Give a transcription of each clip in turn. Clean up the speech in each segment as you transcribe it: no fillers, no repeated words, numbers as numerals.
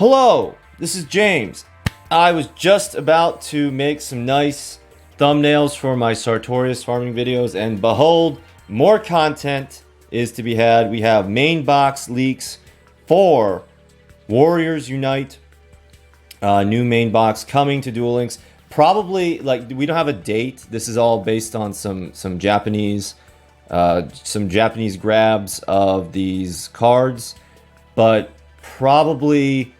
Hello, this is James. I was just about to make some nice thumbnails for my Sartorius farming videos, and behold, more content is to be had. We have Mainbox leaks for Warriors Unite, new Mainbox coming to Duel Links. Probably, like, we don't have a date. This is all based on some Japanese grabs of these cards, but probably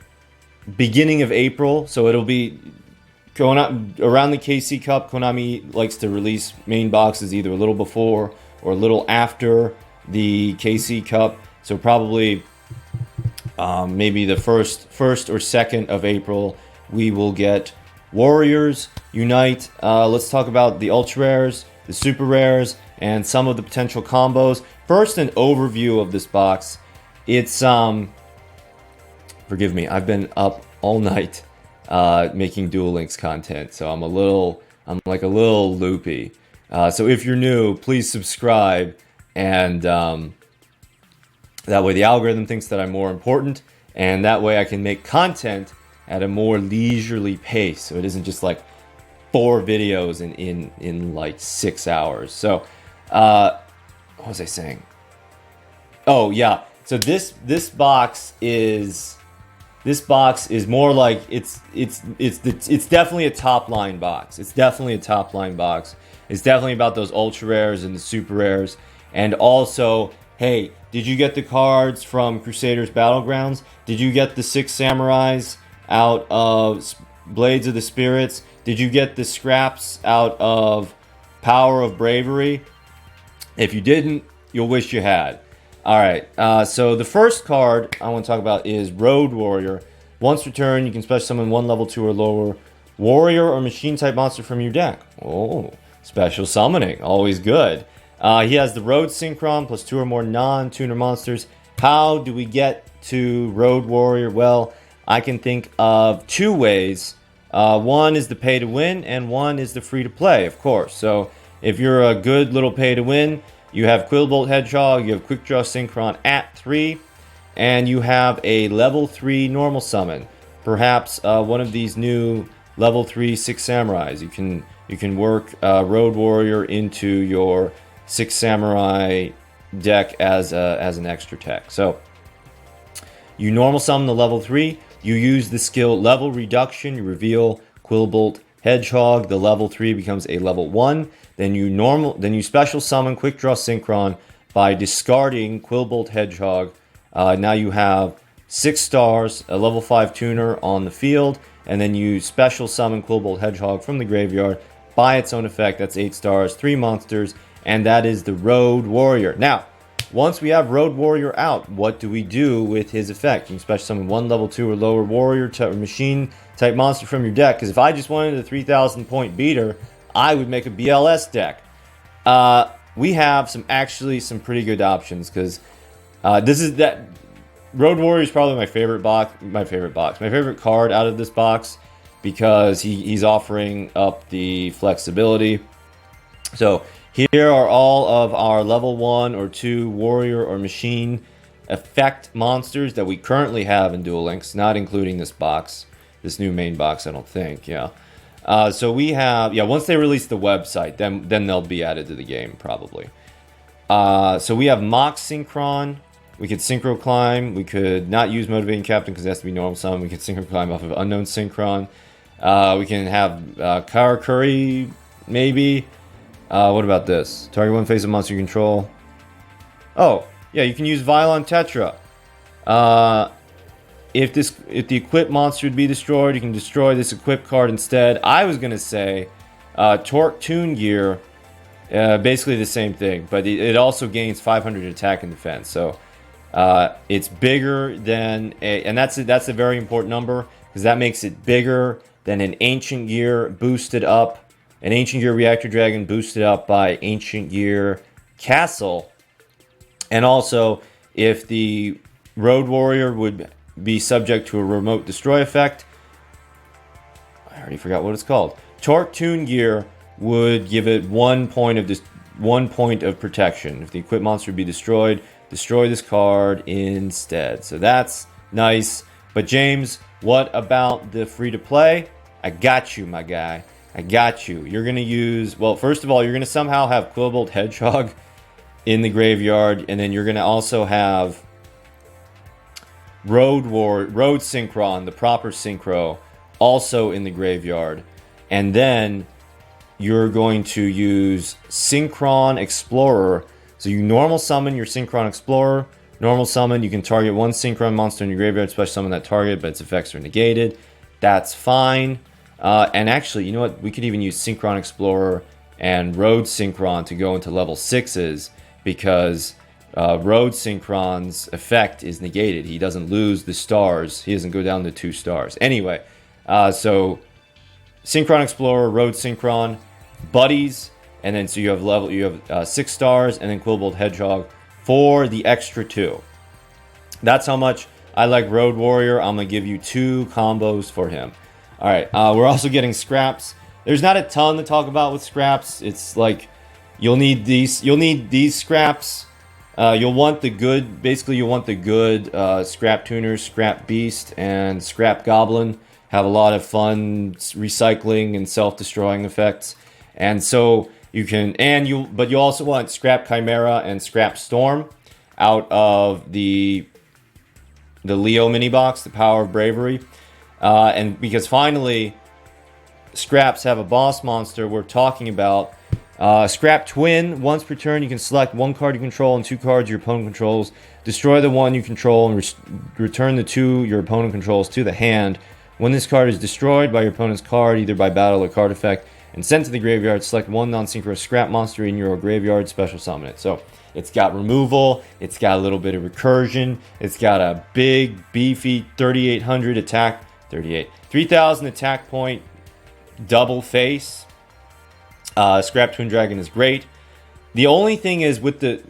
beginning of April, so it'll be going out around the KC Cup. Konami likes to release main boxes either a little before or a little after the KC Cup, so probably maybe the first or 2nd of April we will get Warriors Unite. Let's talk about the ultra rares, the super rares, and some of the potential combos. First, an overview of this box. It's forgive me, I've been up all night making Duel Links content, so I'm like a little loopy. So if you're new, please subscribe, and that way the algorithm thinks that I'm more important, and that way I can make content at a more leisurely pace, so it isn't just like 4 videos in like 6 hours. So what was I saying? Oh yeah, so this box is more like it's definitely a top line box. It's definitely a top line box. It's definitely about those ultra rares and the super rares. And also, hey, did you get the cards from Crusaders Battlegrounds? Did you get the 6 Samurais out of Blades of the Spirits? Did you get the scraps out of Power of Bravery? If you didn't, you'll wish you had. Alright, so the first card I want to talk about is Road Warrior. Once returned, you can special summon 1 level 2 or lower warrior or machine type monster from your deck. Oh, special summoning, always good. He has the Road Synchron plus 2 or more non-tuner monsters. How do we get to Road Warrior? Well, I can think of 2 ways. One is the pay to win, and one is the free to play, of course. So if you're a good little pay to win, you have Quillbolt Hedgehog, you have Quick Draw Synchron at 3, and you have a level 3 normal summon. Perhaps one of these new level 3 6 Samurais. You can work Road Warrior into your 6 Samurai deck as an extra tech. So you normal summon the level 3, you use the skill Level Reduction, you reveal Quillbolt Hedgehog, the level 3 becomes a level 1. Then you special summon Quick Draw Synchron by discarding Quillbolt Hedgehog. Now you have 6 stars, a level 5 tuner on the field, and then you special summon Quillbolt Hedgehog from the graveyard by its own effect. That's 8 stars, 3 monsters, and that is the Road Warrior. Now, once we have Road Warrior out, what do we do with his effect? You can special summon 1 level 2 or lower warrior or machine type monster from your deck, because if I just wanted a 3,000 point beater, I would make a BLS deck. We have some pretty good options, because Road Warrior is probably my favorite card out of this box, because he's offering up the flexibility. So here are all of our level 1 or 2 warrior or machine effect monsters that we currently have in Duel Links, not including this box, this new main box, I don't think. Yeah. So we have, once they release the website, then they'll be added to the game, probably. So we have Mox Synchron. We could Synchro Climb. We could not use Motivating Captain because it has to be normal summon. We could Synchro Climb off of Unknown Synchron. We can have Karakuri, maybe. What about this? Target 1 face of monster you control. Oh, yeah, you can use Violon Tetra. If the equipped monster would be destroyed, you can destroy this equipped card instead. I was going to say Torque Tune Gear, basically the same thing, but it also gains 500 attack and defense. So it's bigger than, and that's a very important number, because that makes it bigger than an Ancient Gear boosted up, an Ancient Gear Reactor Dragon boosted up by Ancient Gear Castle. And also, if the Road Warrior would be subject to a remote destroy effect, I already forgot what it's called. Torque Tune Gear would give it 1 point of protection. If the equipped monster would be destroyed, destroy this card instead. So that's nice. But James, What about the free-to-play? I got you, my guy. I got you. You're going to use... Well, first of all, you're going to somehow have Quillbolt Hedgehog in the graveyard, and then you're going to also have Road Synchron, the proper Synchro, also in the graveyard. And then you're going to use Synchron Explorer. So you normal summon your Synchron Explorer. Normal summon, you can target one Synchron monster in your graveyard, special summon that target, but its effects are negated. That's fine. And actually, you know what? We could even use Synchron Explorer and Road Synchron to go into level 6s, because Road Synchron's effect is negated. He doesn't lose the stars. He doesn't go down to 2 stars. Anyway, so Synchron Explorer, Road Synchron, buddies, and then so you have 6 stars, and then Quillbolt Hedgehog for the extra 2. That's how much I like Road Warrior. I'm gonna give you 2 combos for him. All right, we're also getting scraps. There's not a ton to talk about with scraps. It's like you'll need these scraps. You'll want the good, basically you'll want the good scrap tuners, scrap beast, and scrap goblin. Have a lot of fun recycling and self-destroying effects. And so you can, but you also want scrap chimera and scrap storm out of the Leo mini box, the power of bravery. And because finally scraps have a boss monster we're talking about. Scrap Twin. Once per turn, you can select 1 card you control and 2 cards your opponent controls. Destroy the 1 you control and return the 2 your opponent controls to the hand. When this card is destroyed by your opponent's card, either by battle or card effect, and sent to the graveyard, select 1 non-synchro scrap monster in your graveyard, special summon it. So it's got removal, it's got a little bit of recursion, it's got a big, beefy 3,800 attack, 3,000 attack point, double face. Scrap Twin Dragon is great. The only thing is with the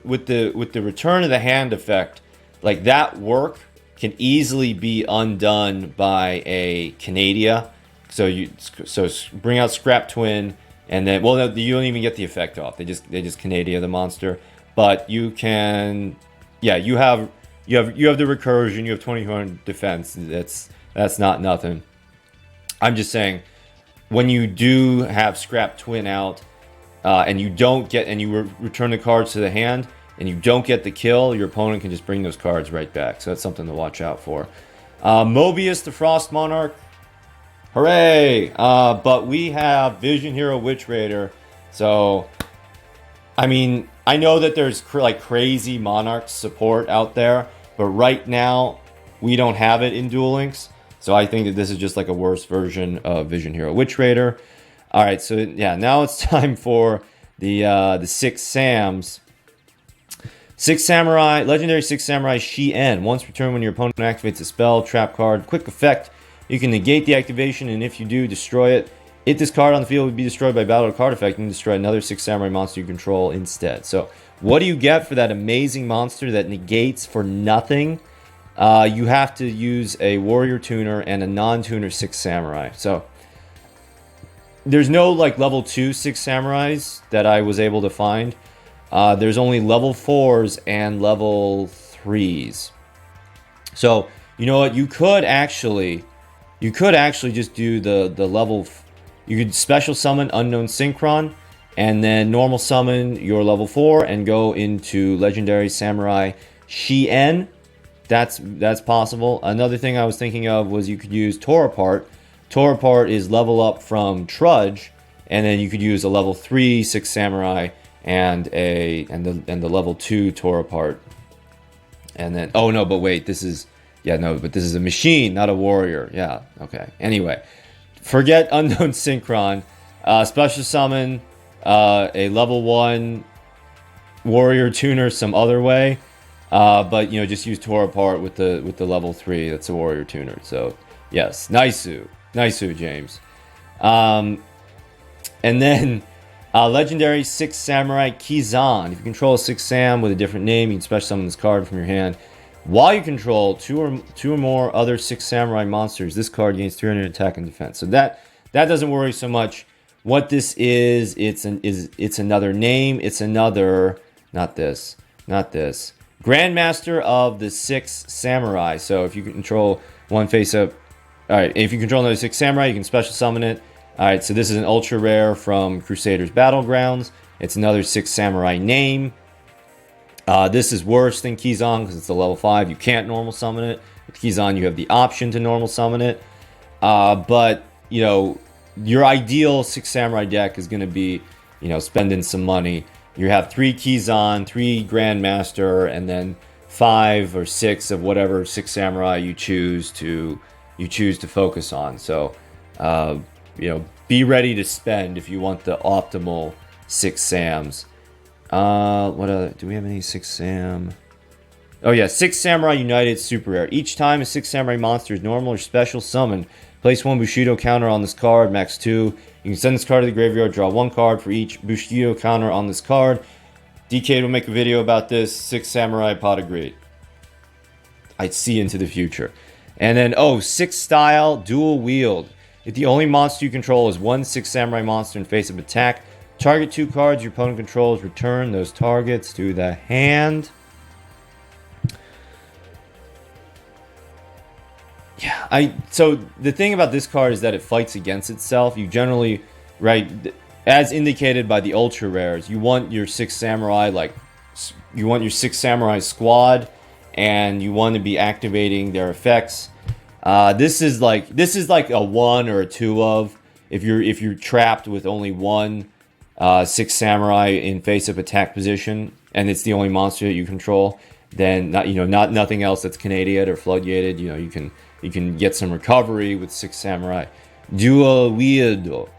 return of the hand effect, like that work can easily be undone by a Canadia. So bring out Scrap Twin, and then no, you don't even get the effect off. They just Canadia the monster. But you can, yeah, you have the recursion. You have 2,200 defense. That's not nothing. I'm just saying, when you do have Scrap Twin out, and you don't get, and you return the cards to the hand, and you don't get the kill, your opponent can just bring those cards right back. So that's something to watch out for. Mobius the Frost Monarch. Hooray! But we have Vision Hero Witch Raider. So, I mean, I know that there's crazy Monarch support out there, but right now we don't have it in Duel Links. So I think that this is just like a worse version of Vision Hero Witch Raider. All right, so yeah, now it's time for the 6 Sams. 6 Samurai, Legendary 6 Samurai Shien. Once per turn, when your opponent activates a spell, trap card, quick effect, you can negate the activation, and if you do, destroy it. If this card on the field would be destroyed by battle or card effect, you can destroy another 6 Samurai monster you control instead. So what do you get for that amazing monster that negates for nothing? You have to use a Warrior Tuner and a non-tuner 6 Samurai. So there's no level 2 6 Samurais that I was able to find. There's only level 4s and level 3s. So you know what? You could actually just do the level. You could special summon Unknown Synchron, and then normal summon your level 4 and go into Legendary Samurai Shien. That's possible. Another thing I was thinking of was you could use Tore Apart. Tore Apart is level up from Trudge, and then you could use a level 3 6 Samurai and the level 2 Tore Apart. And then but wait, this is a machine, not a warrior. Yeah, okay. Anyway, forget Unknown Synchron. Special summon a level 1 warrior tuner some other way. But just use Tore Apart with the level 3. That's a warrior tuner. So yes, Naisu, James. And then Legendary 6 Samurai Kizan. If you control a 6 Sam with a different name, you can special summon this card from your hand. While you control two or more other 6 Samurai monsters, this card gains 300 attack and defense. So that doesn't worry so much. What this is, it's another name. It's another, not this. Grandmaster of the 6 Samurai. So if you control one face-up Alright, if you control another 6 Samurai, you can special summon it. Alright, so this is an ultra rare from Crusaders Battlegrounds. It's another 6 Samurai name. This is worse than Kizan because it's a level 5. You can't normal summon it. With Kizan, you have the option to normal summon it. But, you know, your ideal 6 Samurai deck is going to be, you know, spending some money. You have 3 Kizan, 3 Grandmaster, and then 5 or 6 of whatever 6 Samurai you choose to focus on. So, you know, be ready to spend if you want the optimal 6 Sams. What other? Do we have any 6 Sam? Oh yeah, 6 Samurai United Super Rare. Each time a 6 Samurai monster is normal or special summoned, place 1 Bushido counter on this card, max 2. You can send this card to the graveyard, draw 1 card for each Bushido counter on this card. DK will make a video about this. 6 Samurai Pot of Greed. I'd see into the future. And then, 6 style, dual wield. If the only monster you control is 1 6 Samurai monster in face of attack, target 2 cards your opponent controls, return those targets to the hand. Yeah, so the thing about this card is that it fights against itself. You generally, right, as indicated by the ultra rares, you want your 6 Samurai, you want your 6 Samurai squad, and you want to be activating their effects. This is like a 1 or a 2 of if you're trapped with only 1 6 Samurai in face-up attack position, and it's the only monster that you control. Then nothing else that's Canadian or floodgated. You know, you can get some recovery with 6 Samurai. Duel Weirdo.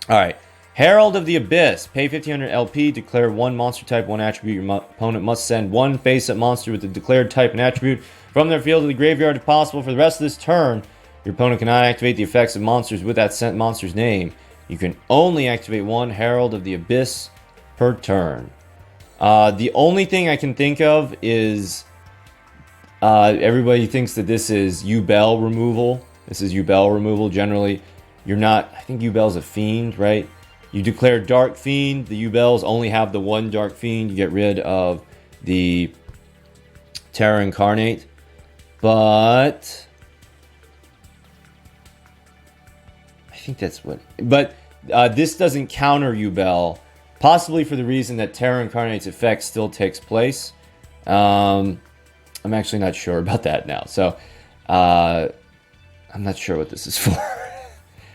Alright. Herald of the Abyss. Pay 1500 LP. Declare 1 monster type, 1 attribute. Your opponent must send 1 face-up monster with the declared type and attribute from their field to the graveyard if possible. For the rest of this turn, your opponent cannot activate the effects of monsters with that sent monster's name. You can only activate 1 Herald of the Abyss per turn. The only thing I can think of is everybody thinks that this is Ubel removal. This is Ubel removal. Generally, you're not... I think Ubel's a fiend, right? You declare Dark Fiend. The Ubels only have the 1 Dark Fiend. You get rid of the Terra Incarnate. But... I think that's what... But this doesn't counter Ubel. Possibly for the reason that Terra Incarnate's effect still takes place. I'm actually not sure about that now. So, I'm not sure what this is for.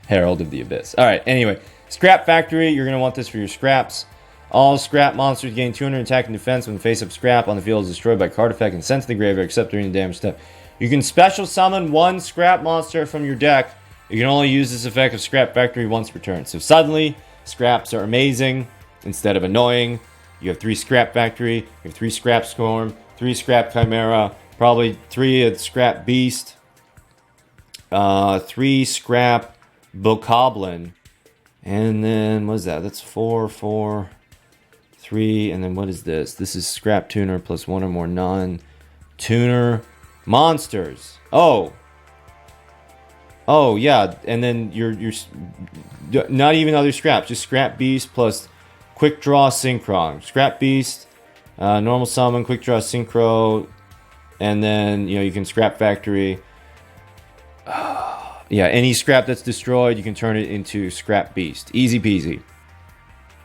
Herald of the Abyss. Alright, anyway. Scrap Factory. You're going to want this for your scraps. All scrap monsters gain 200 attack and defense when the face-up scrap on the field is destroyed by card effect and sent to the graveyard except during the damage step. You can special summon 1 scrap monster from your deck. You can only use this effect of Scrap Factory once per turn. So suddenly, scraps are amazing. Instead of annoying, you have 3 Scrap Factory, you have 3 Scrap Storm, 3 Scrap Chimera, probably 3 of Scrap Beast, 3 Scrap Bokoblin, and then, what is that? That's 4, 4, 3, and then what is this? This is Scrap Tuner plus 1 or more non-tuner monsters. Oh, yeah, and then you're not even other scraps, just Scrap Beast plus Quick Draw Synchron. Scrap Beast, normal summon, Quick Draw Synchro, and then you can Scrap Factory. Yeah, any scrap that's destroyed, you can turn it into Scrap Beast. Easy peasy.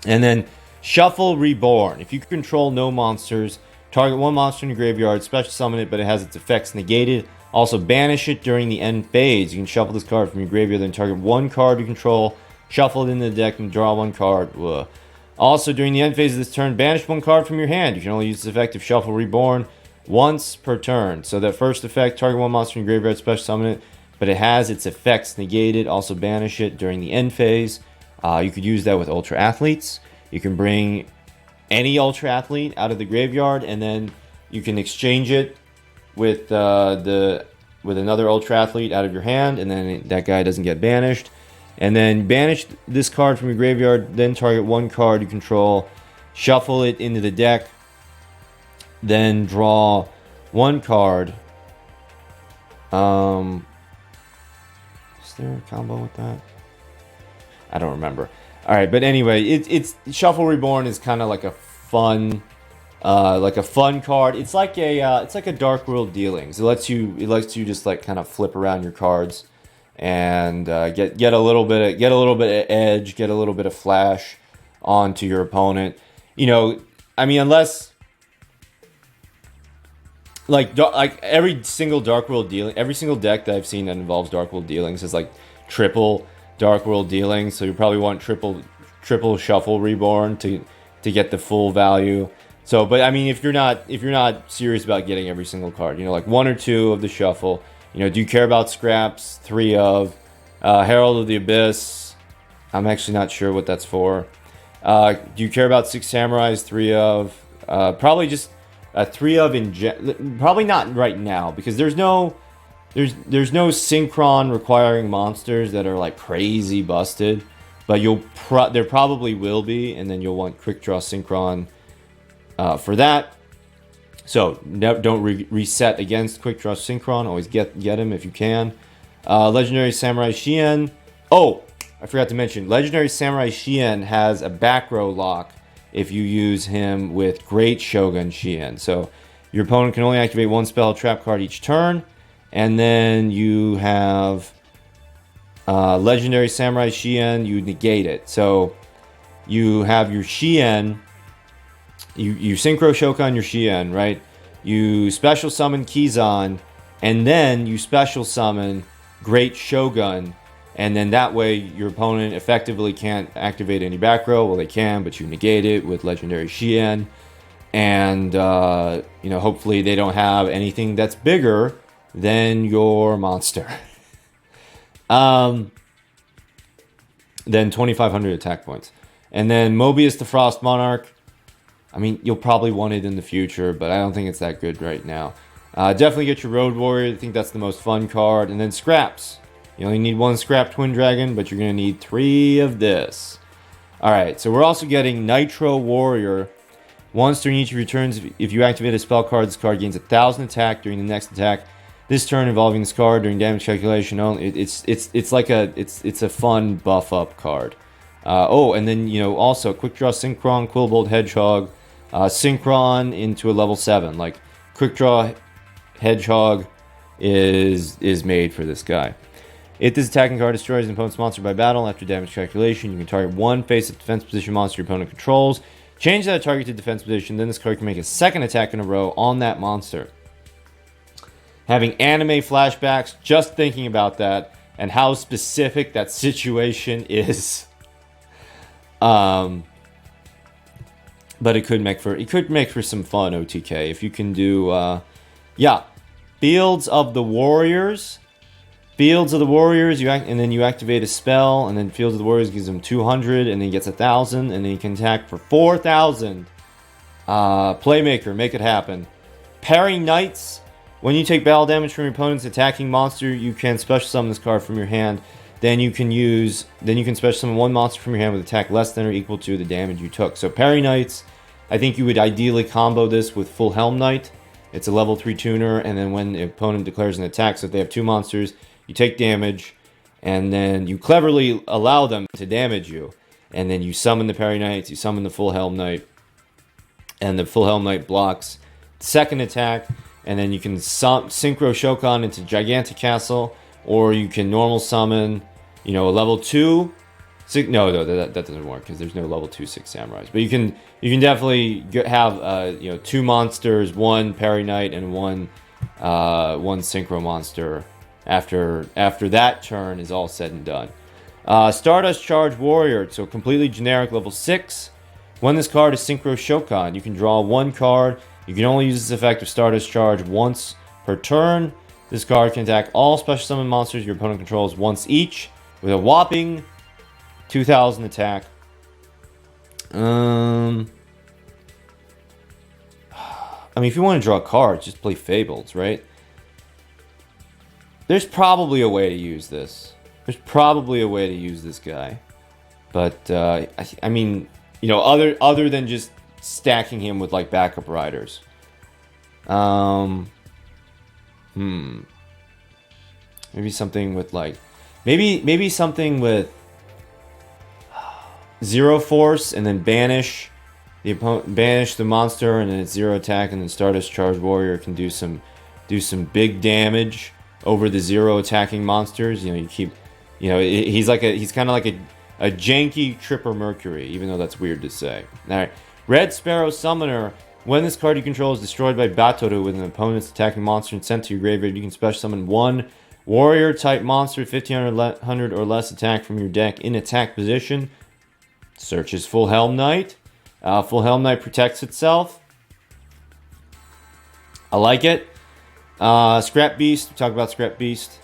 And then Shuffle Reborn. If you control no monsters, target 1 monster in your graveyard, special summon it, but it has its effects negated. Also banish it during the end phase. You can shuffle this card from your graveyard, then target 1 card you control, shuffle it into the deck, and draw 1 card. Ugh. Also, during the end phase of this turn, banish 1 card from your hand. You can only use this effect of Shuffle Reborn once per turn. So that first effect, target 1 monster in your graveyard, special summon it, but it has its effects negated. Also banish it during the end phase. You could use that with Ultra Athletes. You can bring any Ultra Athlete out of the graveyard, and then you can exchange it with another Ultra Athlete out of your hand, and then that guy doesn't get banished. And then banish this card from your graveyard, then target 1 card you control, shuffle it into the deck, then draw 1 card. Is there a combo with that? I don't remember. Alright, but anyway, it's Shuffle Reborn is kind of like a fun card. It's like a Dark World Dealings. It lets you just like kind of flip around your cards and get a little bit of edge, get a little bit of flash onto your opponent. You know, I mean, unless like every single Dark World dealing, every single deck that I've seen that involves Dark World dealings is like triple Dark World dealings. So you probably want triple Shuffle Reborn to get the full value. So, but I mean, if you're not serious about getting every single card, you know, like 1 or 2 of the shuffle. You know, do you care about scraps? 3 of Herald of the Abyss. I'm actually not sure what that's for. Do you care about 6 Samurais? 3 of probably just 3 of probably not right now, because there's no Synchron requiring monsters that are like crazy busted, but there probably will be, and then you'll want Quick Draw Synchron for that. So don't reset against Quick Draw Synchron. Always get him if you can. Legendary Samurai Shien. Oh, I forgot to mention, Legendary Samurai Shien has a back row lock if you use him with Great Shogun Shien. So your opponent can only activate 1 spell trap card each turn, and then you have Legendary Samurai Shien. You negate it. So you have your Shien. You Synchro Shokan your Shien, right? You special summon Kizan, and then you special summon Great Shogun, and then that way your opponent effectively can't activate any back row. Well, they can, but you negate it with Legendary Shien, and you know, hopefully they don't have anything that's bigger than your monster. Then 2,500 attack points, and then Mobius the Frost Monarch. I mean, you'll probably want it in the future, but I don't think it's that good right now. Definitely get your Road Warrior. I think that's the most fun card. And then scraps. You only need 1 scrap Twin Dragon, but you're going to need 3 of this. Alright, so we're also getting Nitro Warrior. Once during each of your turns, if you activate a spell card, this card gains 1,000 attack during the next attack. This turn involving this card during damage calculation only. It's like a fun buff up card. Oh, and then, you know, also Quick Draw Synchron, Quillbolt Hedgehog. Synchron into a level 7. Like, Quick Draw Hedgehog is made for this guy. If this attacking card destroys an opponent's monster by battle after damage calculation, you can target 1 face-up defense position monster your opponent controls. Change that target to defense position, then this card can make a 2nd attack in a row on that monster. Having anime flashbacks, just thinking about that, and how specific that situation is. But it could make for some fun OTK if you can do Fields of the Warriors. Fields of the Warriors, and then you activate a spell, and then Fields of the Warriors gives him 200, and then he gets 1,000, and then he can attack for 4,000. Playmaker, make it happen. Parry Knights. When you take battle damage from your opponent's attacking monster, you can special summon this card from your hand. Then you can special summon 1 monster from your hand with attack less than or equal to the damage you took. So Parry Knights, I think you would ideally combo this with Full Helm Knight. It's a level 3 tuner, and then when the opponent declares an attack, so if they have 2 monsters, you take damage, and then you cleverly allow them to damage you. And then you summon the Parry Knights, you summon the Full Helm Knight, and the Full Helm Knight blocks 2nd attack, and then you can Synchro Shokan into Gigantic Castle, or you can normal summon, you know, a level 2. No, that doesn't work because there's no level 2 6 Samurais. But you can definitely have 2 monsters, 1 Parry Knight, and 1 Synchro monster after that turn is all said and done. Stardust Charge Warrior, so completely generic level 6. When this card is Synchro Shokan, you can draw 1 card. You can only use this effect of Stardust Charge once per turn. This card can attack all special summon monsters your opponent controls once each, with a whopping 2,000 attack. I mean, if you want to draw cards, just play Fabled, right? There's probably a way to use this. There's probably a way to use this guy. But, I mean, you know, other than just stacking him with, like, backup riders. Maybe something with, like... Maybe something with... Zero Force, and then banish the monster, and then it's 0 attack, and then Stardust Charge Warrior can do some big damage over the 0 attacking monsters. You know, you keep, you know, he's kind of like a janky Tripper Mercury, even though that's weird to say. All right, Red Sparrow Summoner. When this card you control is destroyed by Batoru with an opponent's attacking monster and sent to your graveyard, you can special summon one warrior type monster, 1500 or less attack from your deck in attack position. Searches Full Helm Knight. Full Helm Knight protects itself. I like it. Scrap Beast. We talked about Scrap Beast.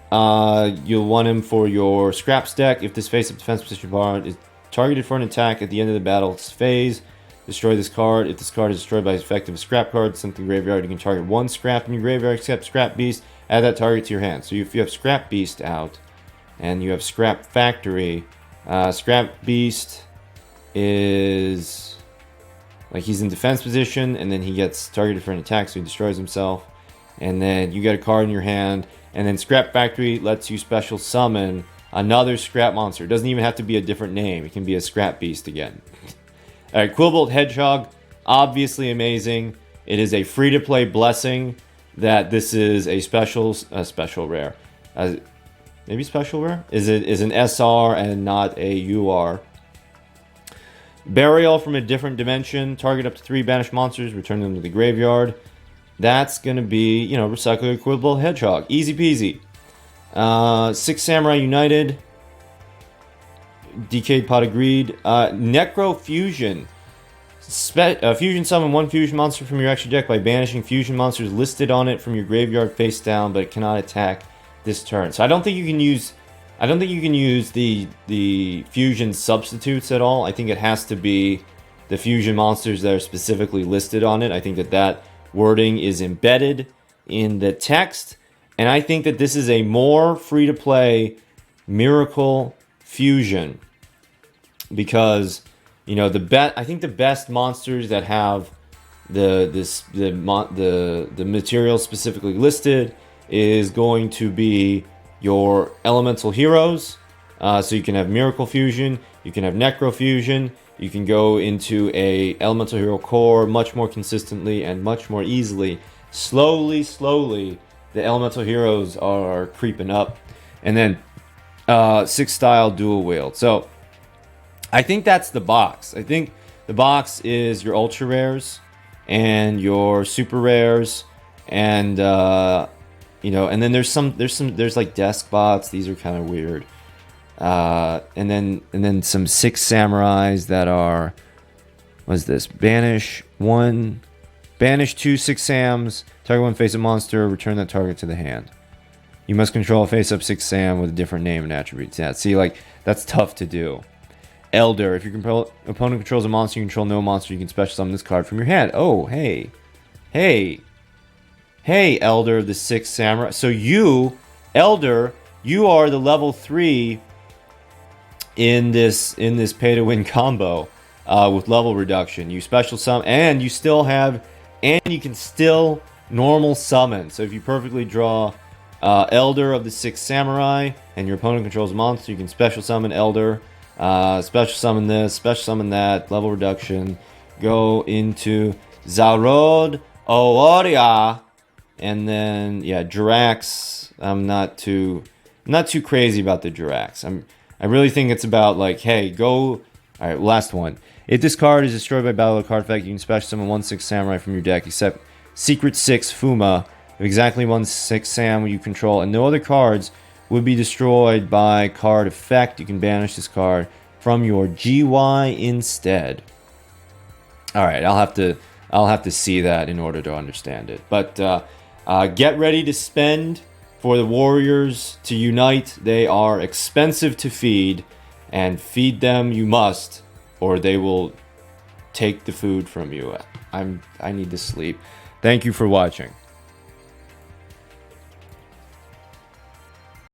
You'll want him for your Scraps deck. If this face-up defense position bar is targeted for an attack at the end of the battle's phase, destroy this card. If this card is destroyed by the effect of a scrap card sent to the graveyard, you can target one scrap in your graveyard except Scrap Beast. Add that target to your hand. So if you have Scrap Beast out and you have Scrap Factory, Scrap Beast is like he's in defense position and then he gets targeted for an attack, so he destroys himself. And then you get a card in your hand, and then Scrap Factory lets you special summon another scrap monster. It doesn't even have to be a different name. It can be a Scrap Beast again. All right, Quillbolt Hedgehog, obviously amazing. It is a free-to-play blessing that this is a special rare. Maybe special rare? Is an SR and not a UR. Burial from a different dimension. Target up to 3 banished monsters. Return them to the graveyard. That's going to be, you know, recycle a Quillbolt Hedgehog. Easy peasy. 6 Samurai United. Decayed Pot of Greed. Necro Fusion. Fusion summon one fusion monster from your extra deck by banishing fusion monsters listed on it from your graveyard face down, but it cannot attack this turn. So I don't think you can use the fusion substitutes at all. I think it has to be the fusion monsters that are specifically listed on it. I think that wording is embedded in the text, and I think that this is a more free-to-play Miracle Fusion because, you know, I think the best monsters that have the material specifically listed is going to be your elemental heroes. So you can have Miracle Fusion, you can have Necro Fusion, you can go into a elemental hero core much more consistently and much more easily. Slowly, the elemental heroes are creeping up. And then 6 style dual wield. So I think that's the box. I think the box is your ultra rares and your super rares, and you know, and then there's like desk bots. These are kind of weird. And then some 6 samurais that are, what is this? Banish 2 6 Sams, target one face-up monster, return that target to the hand. You must control a face-up 6 Sam with a different name and attributes. Yeah, see, like, that's tough to do. Elder, if your opponent controls a monster, you control no monster, you can special summon this card from your hand. Oh, hey, Elder, the 6 Samurai. So you, Elder, you are the level 3 in this pay-to-win combo with level reduction. You special summon, and you can still normal summon. So if you perfectly draw Elder of the 6 Samurai, and your opponent controls a monster, you can special summon Elder. Special summon this, special summon that, level reduction, go into Zarod Ooria, and then yeah, Jirax. I'm not too crazy about the Jirax. I really think it's about like, hey, go. All right, last one. If this card is destroyed by battle of a card effect, you can special summon 1 6 Samurai from your deck, except Secret 6 Fuma of exactly 1 6 Sam you control, and no other cards would be destroyed by card effect. You can banish this card from your GY instead. All right, I'll have to see that in order to understand it. But get ready to spend for the Warriors to unite. They are expensive to feed, and feed them you must, or they will take the food from you. I need to sleep. Thank you for watching.